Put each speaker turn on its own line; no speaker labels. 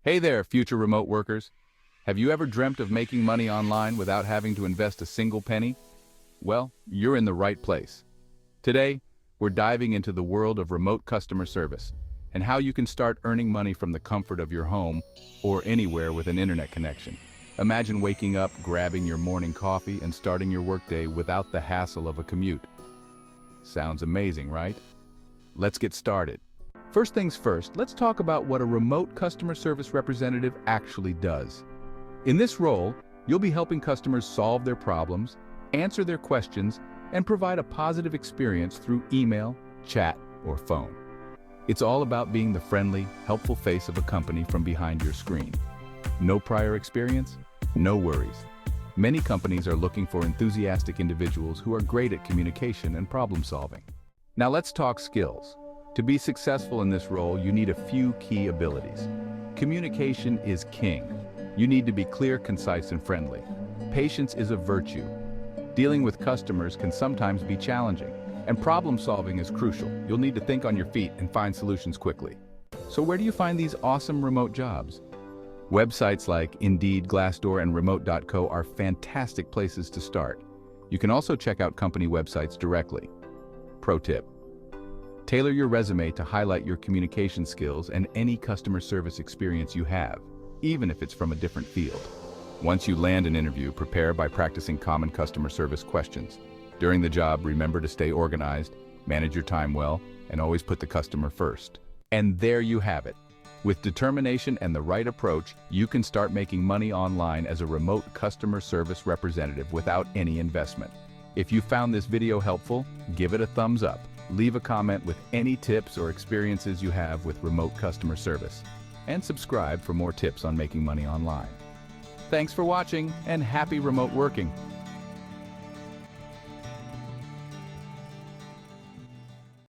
Hey there, future remote workers. Have you ever dreamt of making money online without having to invest a single penny? Well, you're in the right place. Today, we're diving into the world of remote customer service and how you can start earning money from the comfort of your home or anywhere with an internet connection. Imagine waking up, grabbing your morning coffee, and starting your workday without the hassle of a commute. Sounds amazing, right? Let's get started. First things first, let's talk about what a remote customer service representative actually does. In this role, you'll be helping customers solve their problems, answer their questions, and provide a positive experience through email, chat, or phone. It's all about being the friendly, helpful face of a company from behind your screen. No prior experience? No worries. Many companies are looking for enthusiastic individuals who are great at communication and problem solving. Now let's talk skills. To be successful in this role, you need a few key abilities. Communication is king. You need to be clear, concise, and friendly. Patience is a virtue. Dealing with customers can sometimes be challenging, and problem solving is crucial. You'll need to think on your feet and find solutions quickly. So where do you find these awesome remote jobs? Websites like Indeed, Glassdoor, and Remote.co are fantastic places to start. You can also check out company websites directly. Pro tip: tailor your resume to highlight your communication skills and any customer service experience you have, even if it's from a different field. Once you land an interview, prepare by practicing common customer service questions. During the job, remember to stay organized, manage your time well, and always put the customer first. And there you have it. With determination and the right approach, you can start making money online as a remote customer service representative without any investment. If you found this video helpful, give it a thumbs up. Leave a comment with any tips or experiences you have with remote customer service. And subscribe for more tips on making money online. Thanks for watching, and happy remote working!